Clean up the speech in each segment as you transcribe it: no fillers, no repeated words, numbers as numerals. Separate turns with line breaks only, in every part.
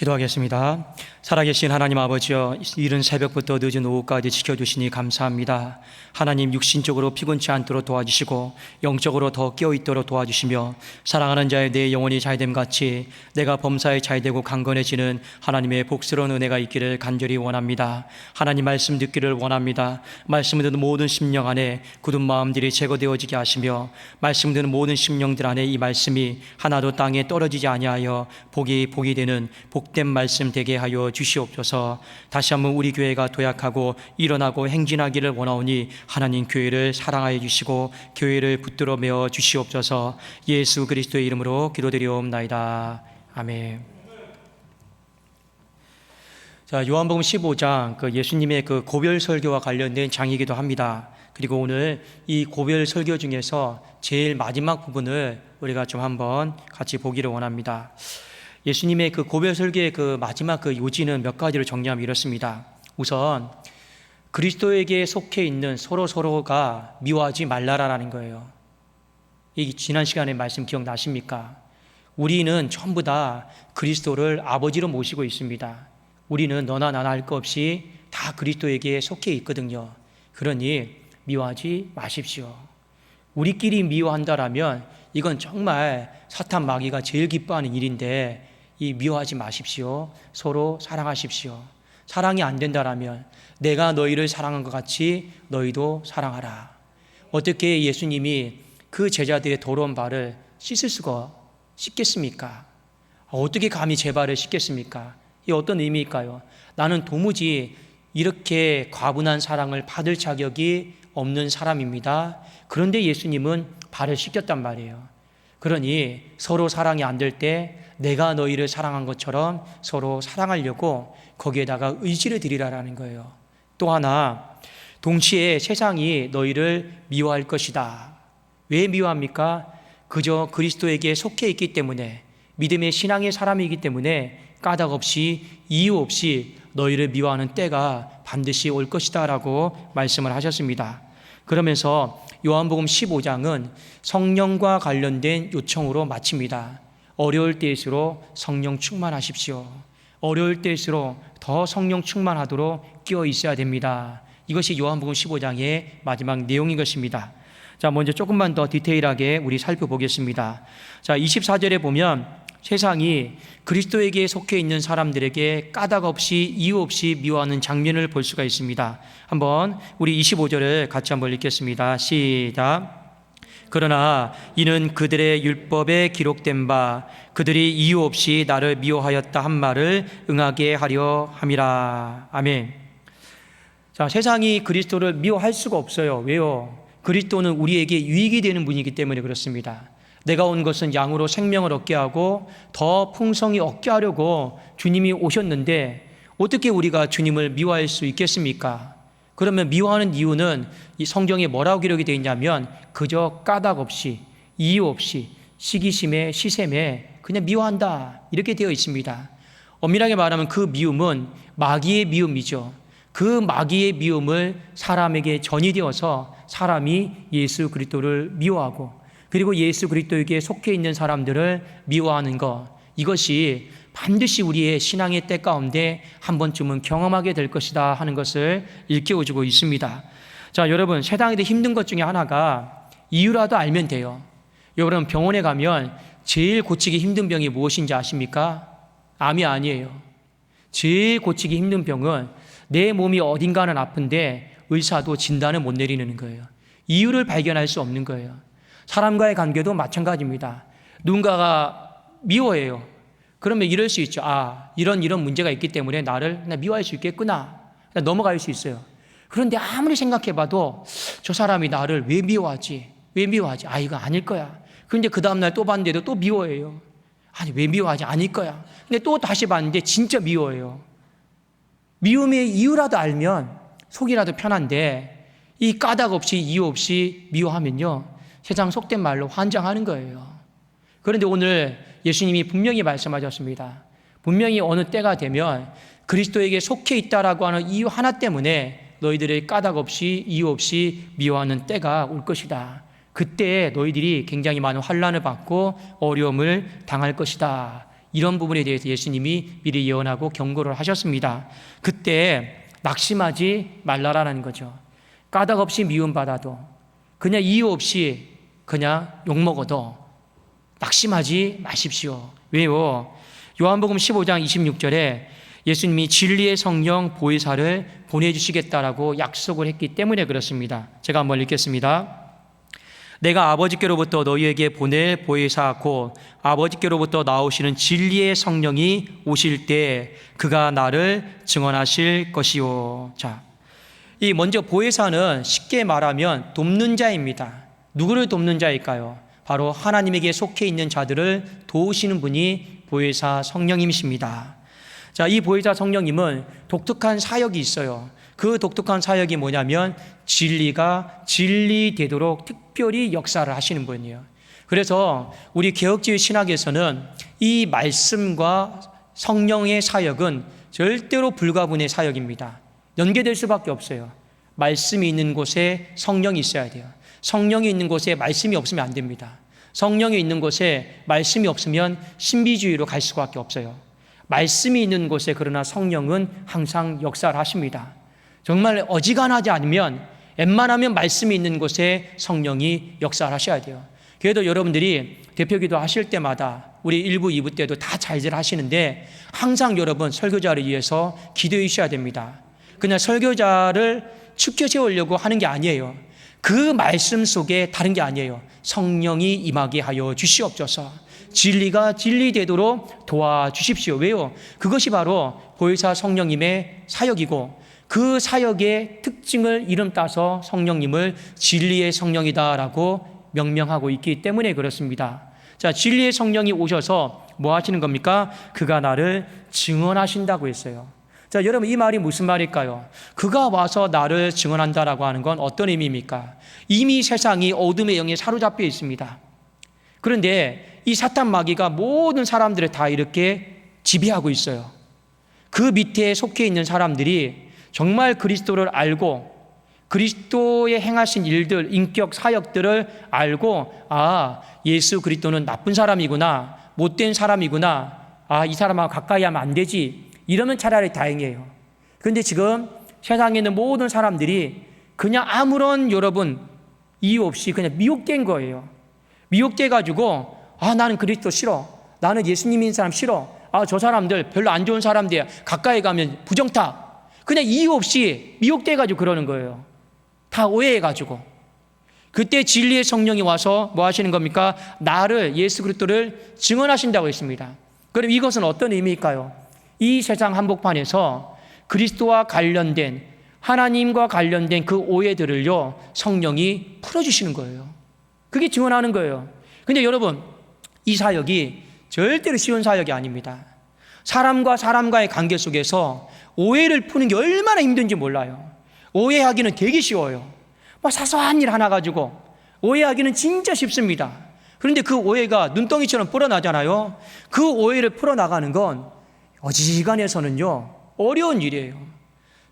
기도하겠습니다. 살아계신 하나님 아버지여, 이른 새벽부터 늦은 오후까지 지켜주시니 감사합니다. 하나님, 육신적으로 피곤치 않도록 도와주시고 영적으로 더 깨어있도록 도와주시며 사랑하는 자의 내 영혼이 잘됨같이 내가 범사에 잘되고 강건해지는 하나님의 복스러운 은혜가 있기를 간절히 원합니다. 하나님 말씀 듣기를 원합니다. 말씀 듣는 모든 심령 안에 굳은 마음들이 제거되어지게 하시며 말씀 듣는 모든 심령들 안에 이 말씀이 하나도 땅에 떨어지지 아니하여 복이 되는 복된 말씀 되게 하여 주시옵소서. 다시 한번 우리 교회가 도약하고 일어나고 행진하기를 원하오니 하나님 교회를 사랑하여 주시고 교회를 붙들어 메어 주시옵소서. 예수 그리스도의 이름으로 기도드리옵나이다. 아멘. 자, 요한복음 15장 예수님의 고별 설교와 관련된 장이기도 합니다. 그리고 오늘 이 고별 설교 중에서 제일 마지막 부분을 우리가 좀 한번 같이 보기를 원합니다. 예수님의 고별 설교의 마지막 요지는 몇 가지로 정리하면 이렇습니다. 우선 그리스도에게 속해 있는 서로가 미워하지 말라라는 거예요. 이 지난 시간에 말씀 기억나십니까? 우리는 전부 다 그리스도를 아버지로 모시고 있습니다. 우리는 너나 나나 할 것 없이 다 그리스도에게 속해 있거든요. 그러니 미워하지 마십시오. 우리끼리 미워한다라면 이건 정말 사탄 마귀가 제일 기뻐하는 일인데, 이 미워하지 마십시오. 서로 사랑하십시오. 사랑이 안 된다라면 내가 너희를 사랑한 것 같이 너희도 사랑하라. 어떻게 예수님이 그 제자들의 더러운 발을 씻겠습니까? 어떻게 감히 제 발을 씻겠습니까? 이게 어떤 의미일까요? 나는 도무지 이렇게 과분한 사랑을 받을 자격이 없는 사람입니다. 그런데 예수님은 발을 씻겼단 말이에요. 그러니 서로 사랑이 안 될 때 내가 너희를 사랑한 것처럼 서로 사랑하려고 거기에다가 의지를 드리라라는 거예요. 또 하나, 동시에 세상이 너희를 미워할 것이다. 왜 미워합니까? 그저 그리스도에게 속해 있기 때문에, 믿음의 신앙의 사람이기 때문에 까닭 없이 이유 없이 너희를 미워하는 때가 반드시 올 것이다 라고 말씀을 하셨습니다. 그러면서 요한복음 15장은 성령과 관련된 요청으로 마칩니다. 어려울 때일수록 성령 충만하십시오. 어려울 때일수록 더 성령 충만하도록 끼어 있어야 됩니다. 이것이 요한복음 15장의 마지막 내용인 것입니다. 자, 먼저 조금만 더 디테일하게 우리 살펴보겠습니다. 자, 24절에 보면 세상이 그리스도에게 속해 있는 사람들에게 까닭 없이 이유 없이 미워하는 장면을 볼 수가 있습니다. 한번 우리 25절을 같이 한번 읽겠습니다. 시작. 그러나 이는 그들의 율법에 기록된 바 그들이 이유 없이 나를 미워하였다 한 말을 응하게 하려 함이라. 아멘. 자, 세상이 그리스도를 미워할 수가 없어요. 왜요? 그리스도는 우리에게 유익이 되는 분이기 때문에 그렇습니다. 내가 온 것은 양으로 생명을 얻게 하고 더 풍성히 얻게 하려고 주님이 오셨는데 어떻게 우리가 주님을 미워할 수 있겠습니까? 그러면 미워하는 이유는 이 성경에 뭐라고 기록이 되어 있냐면 그저 까닭 없이 이유 없이 시기심에 시샘에 그냥 미워한다 이렇게 되어 있습니다. 엄밀하게 말하면 그 미움은 마귀의 미움이죠. 그 마귀의 미움을 사람에게 전이되어서 사람이 예수 그리스도를 미워하고 그리고 예수 그리스도에게 속해 있는 사람들을 미워하는 것, 이것이 반드시 우리의 신앙의 때 가운데 한 번쯤은 경험하게 될 것이다 하는 것을 일깨워주고 있습니다. 자, 여러분, 세상에도 힘든 것 중에 하나가 이유라도 알면 돼요. 여러분, 병원에 가면 제일 고치기 힘든 병이 무엇인지 아십니까? 암이 아니에요. 제일 고치기 힘든 병은 내 몸이 어딘가는 아픈데 의사도 진단을 못 내리는 거예요. 이유를 발견할 수 없는 거예요. 사람과의 관계도 마찬가지입니다. 누군가가 미워해요. 그러면 이럴 수 있죠. 이런 문제가 있기 때문에 나를 미워할 수 있겠구나. 넘어갈 수 있어요. 그런데 아무리 생각해봐도 저 사람이 나를 왜 미워하지? 이거 아닐 거야. 그런데 그 다음날 또 봤는데도 또 미워해요. 왜 미워하지? 아닐 거야. 근데 또 다시 봤는데 진짜 미워해요. 미움의 이유라도 알면 속이라도 편한데 이 까닭 없이 이유 없이 미워하면요, 세상 속된 말로 환장하는 거예요. 그런데 오늘 예수님이 분명히 말씀하셨습니다. 분명히 어느 때가 되면 그리스도에게 속해 있다라고 하는 이유 하나 때문에 너희들의 까닭 없이 이유 없이 미워하는 때가 올 것이다. 그때 너희들이 굉장히 많은 환난을 받고 어려움을 당할 것이다. 이런 부분에 대해서 예수님이 미리 예언하고 경고를 하셨습니다. 그때 낙심하지 말라라는 거죠. 까닭 없이 미움받아도, 그냥 이유 없이 그냥 욕먹어도 낙심하지 마십시오. 왜요? 요한복음 15장 26절에 예수님이 진리의 성령 보혜사를 보내주시겠다라고 약속을 했기 때문에 그렇습니다. 제가 한번 읽겠습니다. 내가 아버지께로부터 너희에게 보낼 보혜사 곧 아버지께로부터 나오시는 진리의 성령이 오실 때 그가 나를 증언하실 것이요. 자, 이 먼저 보혜사는 쉽게 말하면 돕는 자입니다. 누구를 돕는 자일까요? 바로 하나님에게 속해 있는 자들을 도우시는 분이 보혜사 성령님이십니다. 자, 이 보혜사 성령님은 독특한 사역이 있어요. 그 독특한 사역이 뭐냐면 진리가 진리되도록 특별히 역사를 하시는 분이에요. 그래서 우리 개혁주의 신학에서는 이 말씀과 성령의 사역은 절대로 불가분의 사역입니다. 연계될 수밖에 없어요. 말씀이 있는 곳에 성령이 있어야 돼요. 성령이 있는 곳에 말씀이 없으면 안 됩니다. 성령이 있는 곳에 말씀이 없으면 신비주의로 갈 수밖에 없어요. 말씀이 있는 곳에 그러나 성령은 항상 역사를 하십니다. 정말 어지간하지 않으면 웬만하면 말씀이 있는 곳에 성령이 역사를 하셔야 돼요. 그래도 여러분들이 대표기도 하실 때마다 우리 1부, 2부 때도 다 잘들 하시는데 항상 여러분 설교자를 위해서 기도해 주셔야 됩니다. 그냥 설교자를 축켜 세우려고 하는 게 아니에요. 그 말씀 속에 다른 게 아니에요. 성령이 임하게 하여 주시옵소서. 진리가 진리되도록 도와주십시오. 왜요? 그것이 바로 보혜사 성령님의 사역이고 그 사역의 특징을 이름 따서 성령님을 진리의 성령이다라고 명명하고 있기 때문에 그렇습니다. 자, 진리의 성령이 오셔서 뭐 하시는 겁니까? 그가 나를 증언하신다고 했어요. 자, 여러분 이 말이 무슨 말일까요? 그가 와서 나를 증언한다라고 하는 건 어떤 의미입니까? 이미 세상이 어둠의 영에 사로잡혀 있습니다. 그런데 이 사탄 마귀가 모든 사람들을 다 이렇게 지배하고 있어요. 그 밑에 속해 있는 사람들이 정말 그리스도를 알고 그리스도의 행하신 일들, 인격, 사역들을 알고 아, 예수 그리스도는 나쁜 사람이구나, 못된 사람이구나, 아, 이 사람하고 가까이 하면 안 되지, 이러면 차라리 다행이에요. 그런데 지금 세상에 있는 모든 사람들이 그냥 아무런 여러분 이유 없이 그냥 미혹된 거예요. 미혹돼가지고 아, 나는 그리스도 싫어, 나는 예수님 있는 사람 싫어, 아, 저 사람들 별로 안 좋은 사람들이야, 가까이 가면 부정타, 그냥 이유 없이 미혹돼가지고 그러는 거예요. 다 오해해가지고. 그때 진리의 성령이 와서 뭐 하시는 겁니까? 나를, 예수 그리스도를 증언하신다고 했습니다. 그럼 이것은 어떤 의미일까요? 이 세상 한복판에서 그리스도와 관련된, 하나님과 관련된 그 오해들을요, 성령이 풀어주시는 거예요. 그게 증언하는 거예요. 근데 여러분, 이 사역이 절대로 쉬운 사역이 아닙니다. 사람과 사람과의 관계 속에서 오해를 푸는 게 얼마나 힘든지 몰라요. 오해하기는 되게 쉬워요. 뭐 사소한 일 하나 가지고 오해하기는 진짜 쉽습니다. 그런데 그 오해가 눈덩이처럼 불어나잖아요. 그 오해를 풀어나가는 건 어지간해서는요 어려운 일이에요.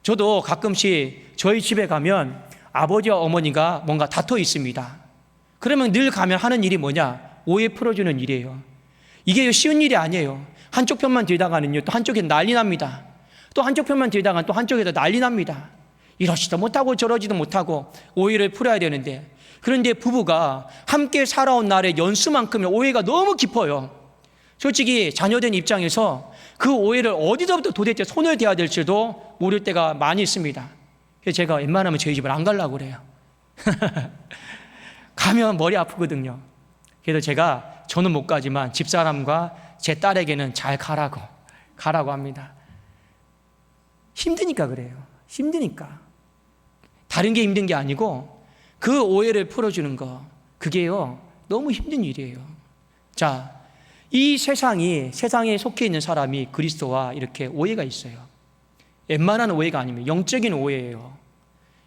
저도 가끔씩 저희 집에 가면 아버지와 어머니가 뭔가 다퉈 있습니다. 그러면 늘 가면 하는 일이 뭐냐? 오해 풀어주는 일이에요. 이게 쉬운 일이 아니에요. 한쪽 편만 들다가는요 또 한쪽에 난리 납니다. 또 한쪽 편만 들다가 또 한쪽에서 난리 납니다. 이러지도 못하고 저러지도 못하고 오해를 풀어야 되는데, 그런데 부부가 함께 살아온 날의 연수만큼의 오해가 너무 깊어요. 솔직히 자녀된 입장에서 그 오해를 어디서부터 도대체 손을 대야 될지도 모를 때가 많이 있습니다. 그래서 제가 웬만하면 저희 집을 안 가려고 그래요. 가면 머리 아프거든요. 그래서 저는 못 가지만 집사람과 제 딸에게는 잘 가라고 합니다. 힘드니까 그래요. 힘드니까. 다른 게 힘든 게 아니고 그 오해를 풀어주는 거, 그게요 너무 힘든 일이에요. 자, 이 세상에 속해 있는 사람이 그리스도와 이렇게 오해가 있어요. 웬만한 오해가 아니면 영적인 오해예요.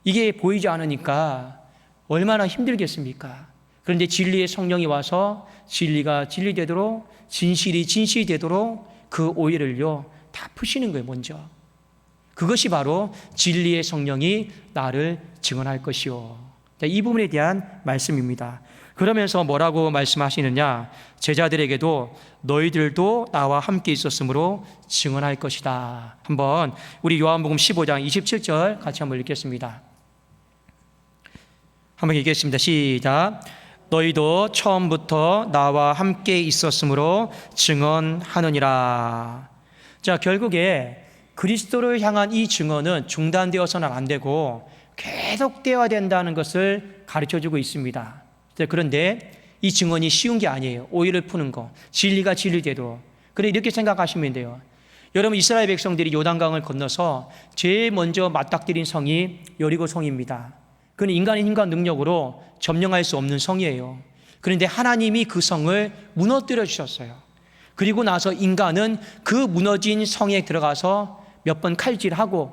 이게 보이지 않으니까 얼마나 힘들겠습니까? 그런데 진리의 성령이 와서 진리가 진리되도록, 진실이 진실되도록 그 오해를요 다 푸시는 거예요. 먼저 그것이 바로 진리의 성령이 나를 증언할 것이요. 이 부분에 대한 말씀입니다. 그러면서 뭐라고 말씀하시느냐? 제자들에게도 너희들도 나와 함께 있었으므로 증언할 것이다. 한번 우리 요한복음 15장 27절 같이 한번 읽겠습니다. 한번 읽겠습니다. 시작. 너희도 처음부터 나와 함께 있었으므로 증언하느니라. 자, 결국에 그리스도를 향한 이 증언은 중단되어서는 안 되고 계속되어야 된다는 것을 가르쳐주고 있습니다. 그런데 이 증언이 쉬운 게 아니에요. 오해를 푸는 거, 진리가 진리대로. 그래, 이렇게 생각하시면 돼요. 여러분, 이스라엘 백성들이 요단강을 건너서 제일 먼저 맞닥뜨린 성이 여리고 성입니다. 그는 인간의 힘과 능력으로 점령할 수 없는 성이에요. 그런데 하나님이 그 성을 무너뜨려 주셨어요. 그리고 나서 인간은 그 무너진 성에 들어가서 몇 번 칼질하고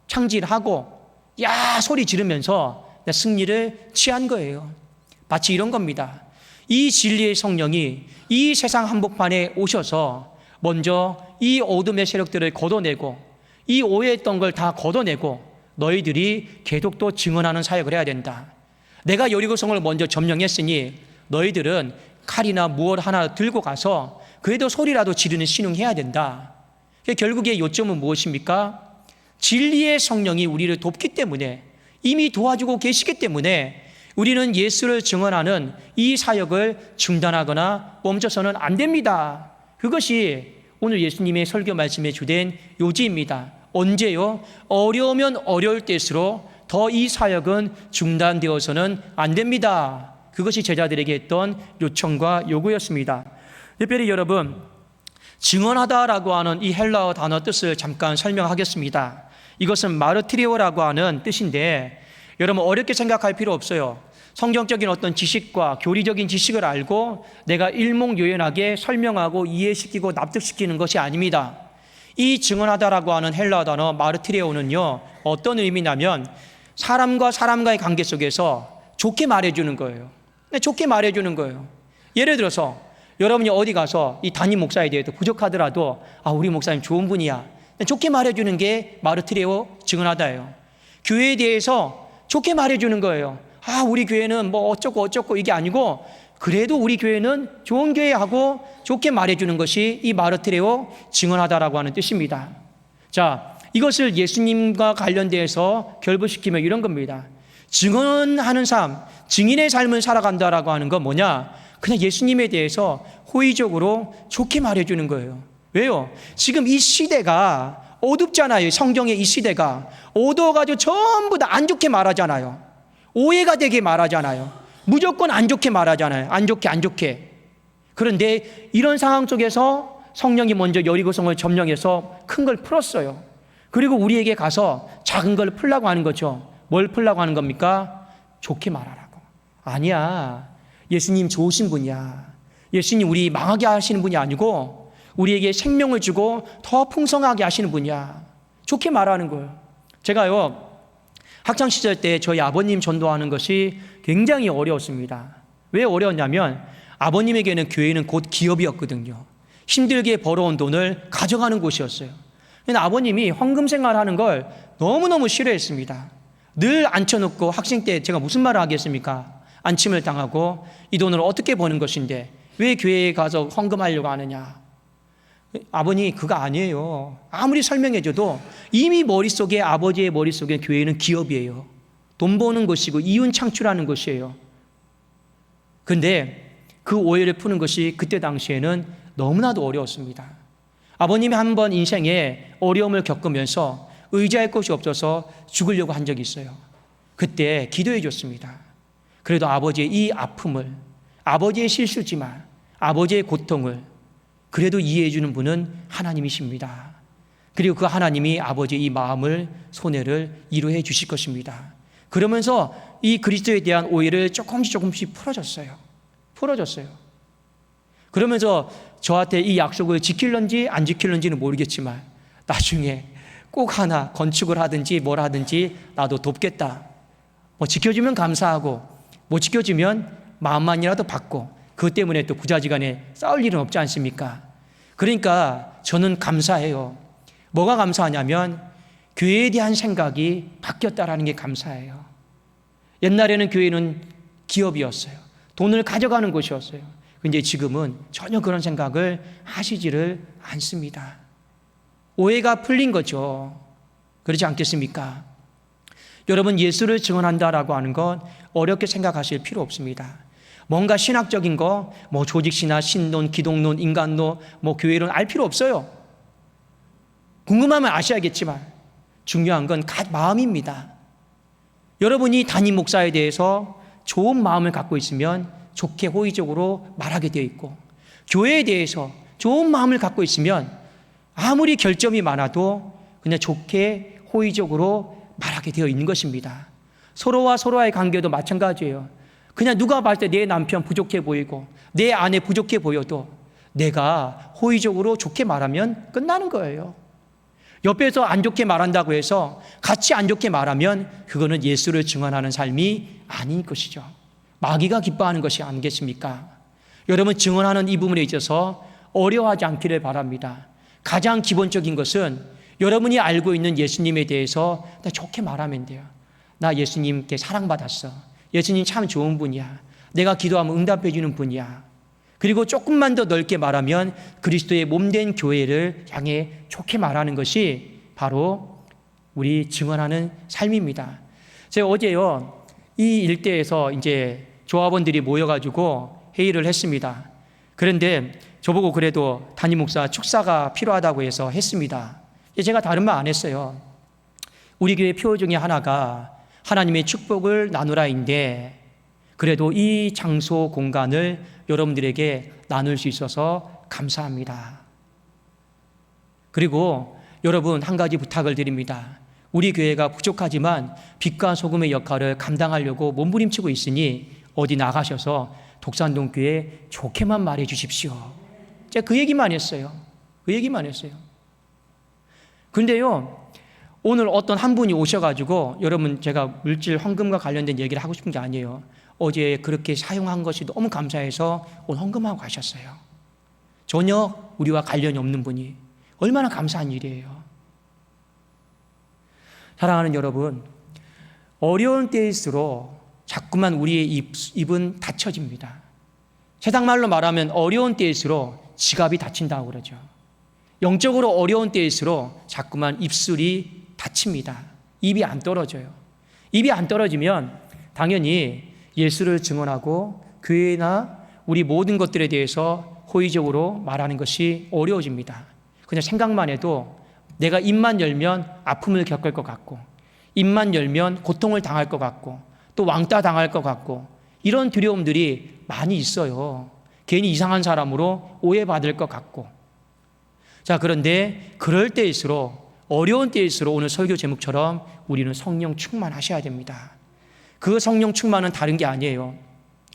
창질하고 야 소리 지르면서 승리를 취한 거예요. 마치 이런 겁니다. 이 진리의 성령이 이 세상 한복판에 오셔서 먼저 이 어둠의 세력들을 걷어내고 이 오해했던 걸 다 걷어내고 너희들이 계속 또 증언하는 사역을 해야 된다. 내가 여리고성을 먼저 점령했으니 너희들은 칼이나 무엇 하나 들고 가서 그래도 소리라도 지르는 신용해야 된다. 결국에 요점은 무엇입니까? 진리의 성령이 우리를 돕기 때문에, 이미 도와주고 계시기 때문에 우리는 예수를 증언하는 이 사역을 중단하거나 멈춰서는 안 됩니다. 그것이 오늘 예수님의 설교 말씀의 주된 요지입니다. 언제요? 어려우면 어려울 때일수록 더 이 사역은 중단되어서는 안 됩니다. 그것이 제자들에게 했던 요청과 요구였습니다. 특별히 여러분, 증언하다라고 하는 이 헬라어 단어 뜻을 잠깐 설명하겠습니다. 이것은 마르티리오라고 하는 뜻인데 여러분 어렵게 생각할 필요 없어요. 성경적인 어떤 지식과 교리적인 지식을 알고 내가 일목요연하게 설명하고 이해시키고 납득시키는 것이 아닙니다. 이 증언하다라고 하는 헬라어 단어 마르티레오는요, 어떤 의미냐면 사람과 사람과의 관계 속에서 좋게 말해주는 거예요. 좋게 말해주는 거예요. 예를 들어서 여러분이 어디 가서 이 담임 목사에 대해서 부족하더라도 우리 목사님 좋은 분이야, 좋게 말해주는 게 마르티레오 증언하다예요. 교회에 대해서 좋게 말해주는 거예요. 우리 교회는 뭐 어쩌고 이게 아니고 그래도 우리 교회는 좋은 교회하고 좋게 말해주는 것이 이 마르티레오 증언하다라고 하는 뜻입니다. 자, 이것을 예수님과 관련돼서 결부시키면 이런 겁니다. 증언하는 삶, 증인의 삶을 살아간다라고 하는 건 뭐냐? 그냥 예수님에 대해서 호의적으로 좋게 말해주는 거예요. 왜요? 지금 이 시대가 어둡잖아요. 성경의 이 시대가 어두워가지고 전부 다 안 좋게 말하잖아요. 오해가 되게 말하잖아요. 무조건 안 좋게 말하잖아요. 안 좋게. 그런데 이런 상황 속에서 성령이 먼저 여리고성을 점령해서 큰 걸 풀었어요. 그리고 우리에게 가서 작은 걸 풀라고 하는 거죠. 뭘 풀라고 하는 겁니까? 좋게 말하라고. 아니야, 예수님 좋으신 분이야. 예수님 우리 망하게 하시는 분이 아니고 우리에게 생명을 주고 더 풍성하게 하시는 분이야. 좋게 말하는 거예요. 제가요, 학창시절 때 저희 아버님 전도하는 것이 굉장히 어려웠습니다. 왜 어려웠냐면 아버님에게는 교회는 곧 기업이었거든요. 힘들게 벌어온 돈을 가져가는 곳이었어요. 근데 아버님이 헌금 생활하는 걸 너무너무 싫어했습니다. 늘 앉혀놓고 학생 때 제가 무슨 말을 하겠습니까? 안침을 당하고 이 돈을 어떻게 버는 것인데 왜 교회에 가서 헌금하려고 하느냐? 아버님 그거 아니에요. 아무리 설명해줘도 이미 머릿속에, 아버지의 머릿속에 교회는 기업이에요. 돈 버는 것이고 이윤 창출하는 것이에요. 그런데 그 오해를 푸는 것이 그때 당시에는 너무나도 어려웠습니다. 아버님이 한 번 인생에 어려움을 겪으면서 의지할 곳이 없어서 죽으려고 한 적이 있어요. 그때 기도해 줬습니다. 그래도 아버지의 이 아픔을, 아버지의 실수지만 아버지의 고통을 그래도 이해해 주는 분은 하나님이십니다. 그리고 그 하나님이 아버지의 이 마음을, 손해를 이루해 주실 것입니다. 그러면서 이 그리스도에 대한 오해를 조금씩 풀어줬어요. 그러면서 저한테 이 약속을 지킬런지 안 지킬런지는 모르겠지만 나중에 꼭 하나 건축을 하든지 뭘 하든지 나도 돕겠다. 뭐 지켜주면 감사하고 못 지켜주면 마음만이라도 받고 그것 때문에 또 부자지간에 싸울 일은 없지 않습니까? 그러니까 저는 감사해요. 뭐가 감사하냐면 교회에 대한 생각이 바뀌었다라는 게 감사해요. 옛날에는 교회는 기업이었어요. 돈을 가져가는 곳이었어요. 근데 지금은 전혀 그런 생각을 하시지를 않습니다. 오해가 풀린 거죠. 그렇지 않겠습니까? 여러분, 예수를 증언한다라고 하는 건 어렵게 생각하실 필요 없습니다. 뭔가 신학적인 거, 뭐 조직신학, 신론, 기독론, 인간론, 뭐 교회론 알 필요 없어요. 궁금하면 아셔야겠지만 중요한 건 마음입니다. 여러분이 담임 목사에 대해서 좋은 마음을 갖고 있으면 좋게 호의적으로 말하게 되어 있고, 교회에 대해서 좋은 마음을 갖고 있으면 아무리 결점이 많아도 그냥 좋게 호의적으로 말하게 되어 있는 것입니다. 서로와 서로의 관계도 마찬가지예요. 그냥 누가 봤을 때 내 남편 부족해 보이고 내 아내 부족해 보여도 내가 호의적으로 좋게 말하면 끝나는 거예요. 옆에서 안 좋게 말한다고 해서 같이 안 좋게 말하면 그거는 예수를 증언하는 삶이 아닌 것이죠. 마귀가 기뻐하는 것이 아니겠습니까? 여러분, 증언하는 이 부분에 있어서 어려워하지 않기를 바랍니다. 가장 기본적인 것은 여러분이 알고 있는 예수님에 대해서 좋게 말하면 돼요. 나 예수님께 사랑받았어. 예수님 참 좋은 분이야. 내가 기도하면 응답해 주는 분이야. 그리고 조금만 더 넓게 말하면 그리스도의 몸된 교회를 향해 좋게 말하는 것이 바로 우리 증언하는 삶입니다. 제가 어제요, 이 일대에서 이제 조합원들이 모여가지고 회의를 했습니다. 그런데 저보고 그래도 담임 목사 축사가 필요하다고 해서 했습니다. 제가 다른 말 안 했어요. 우리 교회 표 중에 하나가 하나님의 축복을 나누라인데, 그래도 이 장소 공간을 여러분들에게 나눌 수 있어서 감사합니다. 그리고 여러분, 한 가지 부탁을 드립니다. 우리 교회가 부족하지만 빛과 소금의 역할을 감당하려고 몸부림치고 있으니 어디 나가셔서 독산동 교회 좋게만 말해 주십시오. 제가 그 얘기만 했어요. 그 얘기만 했어요. 근데요, 오늘 어떤 한 분이 오셔가지고, 여러분, 제가 물질 헌금과 관련된 얘기를 하고 싶은 게 아니에요. 어제 그렇게 사용한 것이 너무 감사해서 오늘 헌금하고 가셨어요. 전혀 우리와 관련이 없는 분이. 얼마나 감사한 일이에요. 사랑하는 여러분, 어려운 때일수록 자꾸만 우리의 입은 닫혀집니다. 세상 말로 말하면 어려운 때일수록 지갑이 닫힌다고 그러죠. 영적으로 어려운 때일수록 자꾸만 입술이 닫힙니다. 입이 안 떨어져요. 입이 안 떨어지면 당연히 예수를 증언하고 교회나 우리 모든 것들에 대해서 호의적으로 말하는 것이 어려워집니다. 그냥 생각만 해도 내가 입만 열면 아픔을 겪을 것 같고, 입만 열면 고통을 당할 것 같고, 또 왕따 당할 것 같고, 이런 두려움들이 많이 있어요. 괜히 이상한 사람으로 오해받을 것 같고. 자, 그런데 그럴 때일수록, 어려운 때일수록 오늘 설교 제목처럼 우리는 성령 충만하셔야 됩니다. 그 성령 충만은 다른 게 아니에요.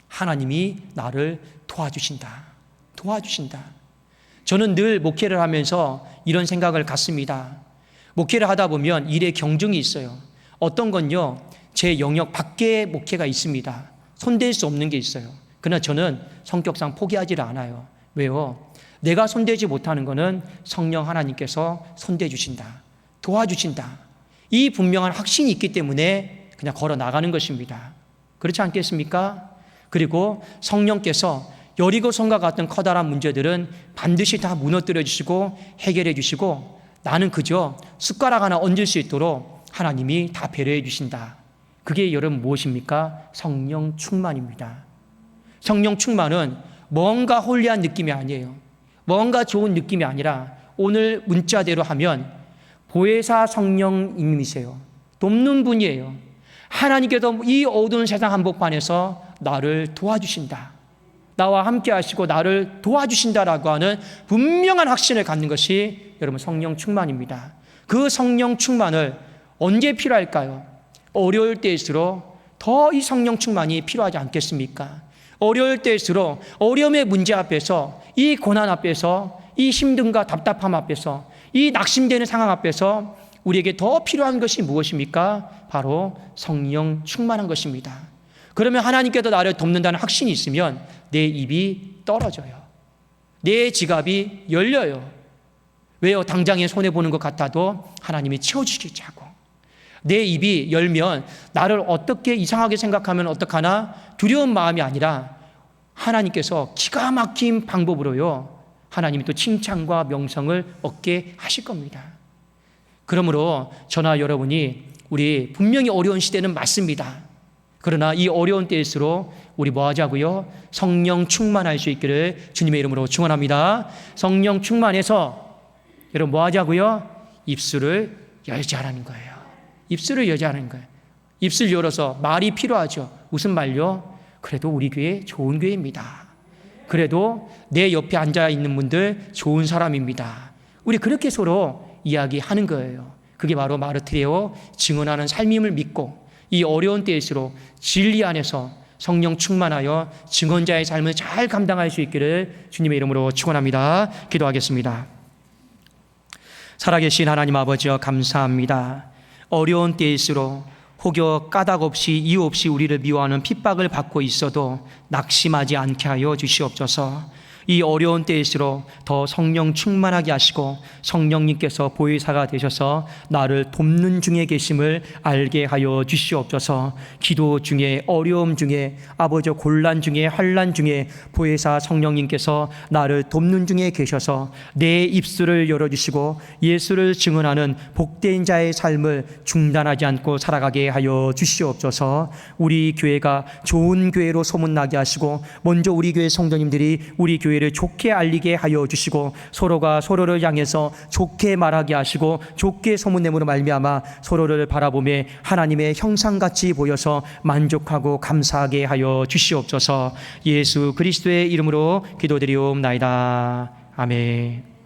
하나님이 나를 도와주신다. 도와주신다. 저는 늘 목회를 하면서 이런 생각을 갖습니다. 목회를 하다 보면 일에 경중이 있어요. 어떤 건요, 제 영역 밖에 목회가 있습니다. 손댈 수 없는 게 있어요. 그러나 저는 성격상 포기하지를 않아요. 왜요? 내가 손대지 못하는 것은 성령 하나님께서 손대 주신다. 도와주신다. 이 분명한 확신이 있기 때문에 그냥 걸어 나가는 것입니다. 그렇지 않겠습니까? 그리고 성령께서 여리고성과 같은 커다란 문제들은 반드시 다 무너뜨려 주시고 해결해 주시고, 나는 그저 숟가락 하나 얹을 수 있도록 하나님이 다 배려해 주신다. 그게 여러분 무엇입니까? 성령 충만입니다. 성령 충만은 뭔가 홀리한 느낌이 아니에요. 뭔가 좋은 느낌이 아니라 오늘 문자대로 하면 보혜사 성령님이세요. 돕는 분이에요. 하나님께서 이 어두운 세상 한복판에서 나를 도와주신다. 나와 함께 하시고 나를 도와주신다라고 하는 분명한 확신을 갖는 것이 여러분 성령 충만입니다. 그 성령 충만을 언제 필요할까요? 어려울 때일수록 더 이 성령 충만이 필요하지 않겠습니까? 어려울 때일수록 어려움의 문제 앞에서, 이 고난 앞에서, 이 힘듦과 답답함 앞에서, 이 낙심되는 상황 앞에서 우리에게 더 필요한 것이 무엇입니까? 바로 성령 충만한 것입니다. 그러면 하나님께서 나를 돕는다는 확신이 있으면 내 입이 떨어져요. 내 지갑이 열려요. 왜요? 당장에 손해보는 것 같아도 하나님이 채워주시자고. 내 입이 열면 나를 어떻게 이상하게 생각하면 어떡하나 두려운 마음이 아니라 하나님께서 기가 막힌 방법으로요, 하나님이 또 칭찬과 명성을 얻게 하실 겁니다. 그러므로 저나 여러분이 우리 분명히 어려운 시대는 맞습니다. 그러나 이 어려운 때일수록 우리 뭐 하자고요? 성령 충만할 수 있기를 주님의 이름으로 축원합니다. 성령 충만해서 여러분 뭐 하자고요? 입술을 열자라는 거예요. 입술을 열자라는 거예요. 입술 열어서 말이 필요하죠. 무슨 말요? 그래도 우리 교회 좋은 교회입니다. 그래도 내 옆에 앉아 있는 분들 좋은 사람입니다. 우리 그렇게 서로 이야기하는 거예요. 그게 바로 마르트레오 증언하는 삶임을 믿고 이 어려운 때일수록 진리 안에서 성령 충만하여 증언자의 삶을 잘 감당할 수 있기를 주님의 이름으로 축원합니다. 기도하겠습니다. 살아계신 하나님 아버지여, 감사합니다. 어려운 때일수록 혹여 까닭 없이 이유 없이 우리를 미워하는 핍박을 받고 있어도 낙심하지 않게 하여 주시옵소서. 이 어려운 때일수록 더 성령 충만하게 하시고 성령님께서 보혜사가 되셔서 나를 돕는 중에 계심을 알게 하여 주시옵소서. 기도 중에, 어려움 중에, 아버지 곤란 중에, 환난 중에 보혜사 성령님께서 나를 돕는 중에 계셔서 내 입술을 열어주시고 예수를 증언하는 복된 자의 삶을 중단하지 않고 살아가게 하여 주시옵소서. 우리 교회가 좋은 교회로 소문나게 하시고 먼저 우리 교회 성도님들이 우리 교회를 좋게 알리게 하여 주시고 서로가 서로를 향해서 좋게 말하게 하시고 좋게 소문내므로 말미암아 서로를 바라보며 하나님의 형상같이 보여서 만족하고 감사하게 하여 주시옵소서. 예수 그리스도의 이름으로 기도드리옵나이다. 아멘.